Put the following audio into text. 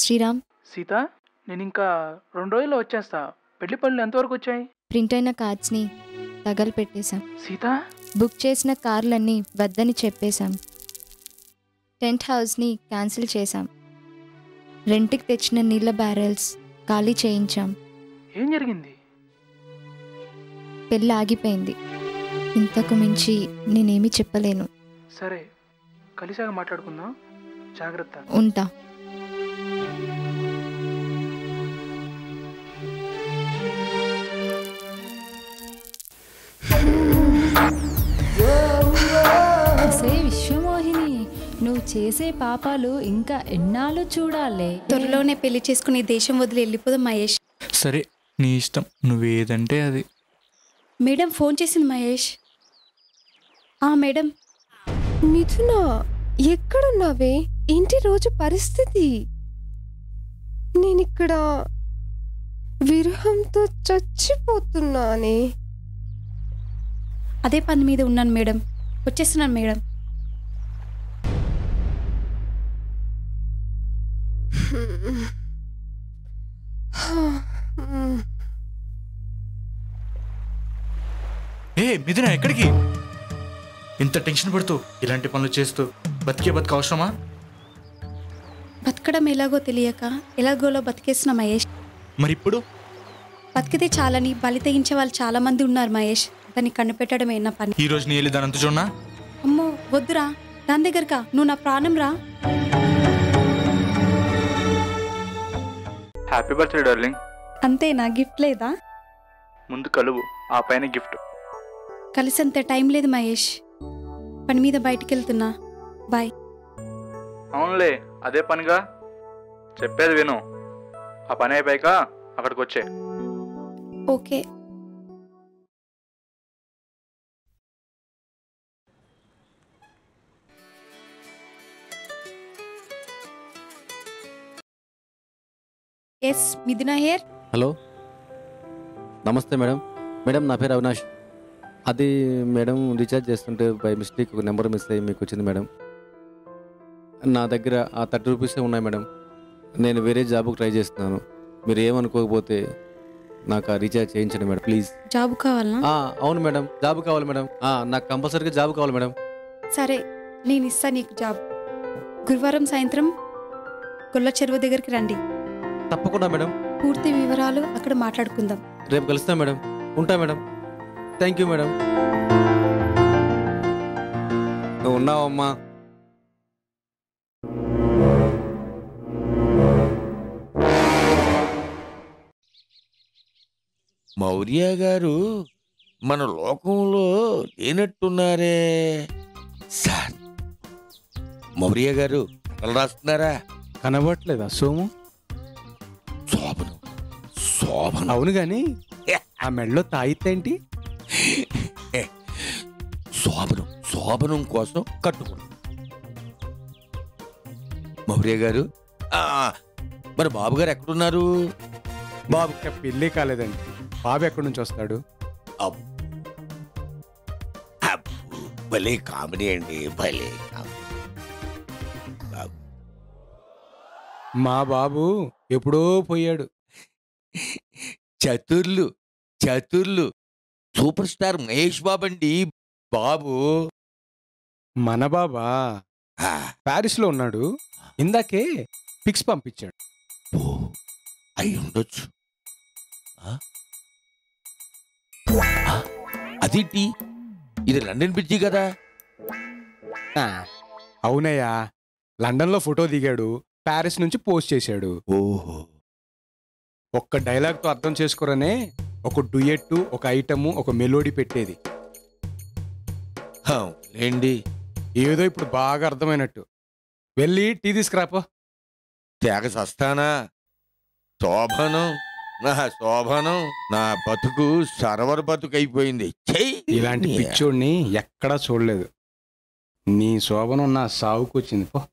శ్రీరామ్. సీత, నేను ఇంకా 2 రోజుల్లో వచ్చేస్తా. పెళ్లి పనులు ఎంతవరకు వచ్చాయి? ప్రింట్ అయిన కార్డ్స్ని తగలపెట్టేశాం. సీత, బుక్ చేసిన కార్లన్నీ వద్దని చెప్పేశాం. టెంట్ హౌస్ని క్యాన్సిల్ చేశాం. రెంట్కి తెచ్చిన నీళ్ళ బ్యారెల్స్ ఖాళీ చేయించాం. ఏం జరిగింది? పెళ్ళి ఆగిపోయింది. ఇంతకు మించి నేనేమీ చెప్పలేను. సరే, కలిసాక మాట్లాడుకుందాం. జాగ్రత్త. ఉంటా. విశ్వమోహిని, నువ్వు చేసే పాపాలు ఇంకా ఎన్నాళ్ళు చూడాలే. త్వరలోనే పెళ్లి చేసుకుని దేశం వదిలి వెళ్ళిపోదాం మహేష్. సరే, నీ ఇష్టం, నువ్వేదంటే అది. మేడం ఫోన్ చేసింది మహేష్. మేడం. మిథున, ఎక్కడున్నావే? ఏంటి రోజు పరిస్థితి? నేనిక్కడ విరహంతో చచ్చిపోతున్నానే. అదే పని మీద ఉన్నాను మేడం. వచ్చేస్తున్నాను మేడం. ఏ మిథున, ఎక్కడికి? ఇంత టెన్షన్ పడుతూ ఇలాంటి పనులు చేస్తూ బతికే అవసరమా? బతకడం ఎలాగో తెలియక ఎలాగోలో బతికేస్తున్నా మహేష్. మరి ఇప్పుడు బతికితే చాలని బలి తెగించే వాళ్ళు చాలా మంది ఉన్నారు మహేష్. దాన్ని కనిపెట్టడమే నా పని. ఈ రోజు నీ వెళ్ళి దాని అంత చూడనా? అమ్మో వద్దురా, దాని దగ్గరకా. నువ్వు నా ప్రాణం రా. Happy birthday darling. అంతేనా? గిఫ్ట్ లేదా? ముందు కలువు, ఆ పైన గిఫ్ట్. కలిసంత టైం లేదు మహేష్. పని మీద బయటికి వెళ్తున్నా. బాయ్. అవునులే, అదే పనిగా. చెప్పేది విను. ఆ పని అయిపోయాక అక్కడికి వచ్చే. ఓకే. ఎస్, మిథున హియర్. హలో, నమస్తే మేడం. మేడం, నా పేరు అవినాష్. అది మేడం, రీఛార్జ్ చేస్తుంటే బై మిస్టేక్ ఒక నెంబర్ మిస్ అయ్యి మీకు వచ్చింది మేడం. నా దగ్గర ఆ 30 రూపీసే ఉన్నాయి మేడం. నేను వేరే జాబ్కి ట్రై చేస్తున్నాను. మీరు ఏమనుకోకపోతే నాకు ఆ రీఛార్జ్ చేయించండి మేడం, ప్లీజ్. జాబ్ కావాలా? అవును మేడం, జాబ్ కావాలి మేడం. నాకు కంపల్సరీగా జాబ్ కావాలి మేడం. సరే, నేను ఇస్తా నీకు జాబ్. గురువారం సాయంత్రం గొల్ల చెరువు దగ్గరికి రండి. తప్పకుండా మేడం. పూర్తి వివరాలు అక్కడ మాట్లాడుకుందాం. రేపు కలుస్తాం మేడం. ఉంటా మేడం. Thank you madam. నువ్వు ఉన్నావమ్మా. మౌర్య గారు మన లోకంలో లేనట్టున్నారే సార్. మౌర్య గారు కథలు రాస్తున్నారా? కనబడట్లేదా సోము? శోభనం శోభనం. అవును గాని ఆ మెడలో తాయితేంటి? శోభనం శోభనం కోసం కట్టుకున్నాం. మౌర్య గారు, మరి బాబు గారు ఎక్కడున్నారు? బాబు పెళ్ళి కాలేదండి. బాబు ఎక్కడి నుంచి వస్తాడు? భలే కామెడీ అండి, భలే. మా బాబు ఎప్పుడో పోయాడు. చతుర్లు చతుర్లు సూపర్ స్టార్ మహేష్ బాబు అండి బాబు. మన బాబా ప్యారిస్ లో ఉన్నాడు. ఇందాకే పిక్స్ పంపించాడు. అయి ఉండొచ్చు. అదేంటి, ఇది లండన్ బ్రిడ్జి కదా? అవునయ్యా, లండన్ లో ఫోటో దిగాడు, ప్యారిస్ నుంచి పోస్ట్ చేశాడు. ఓహో. ఒక్క డైలాగ్తో అర్థం చేసుకోరనే ఒక డ్యూయెట్, ఒక ఐటము, ఒక మెలోడీ పెట్టేది. ఏంటి, ఏదో ఇప్పుడు బాగా అర్థమైనట్టు. వెళ్ళి టీ తీసుకురాపో. తేగ సస్తానా? శోభనం నా శోభనం, నా బతుకు సర్వర్ బతుకు అయిపోయింది. ఇలాంటి పిచ్చోడిని ఎక్కడా చూడలేదు. నీ శోభనం నా సావుకు వచ్చింది. పో.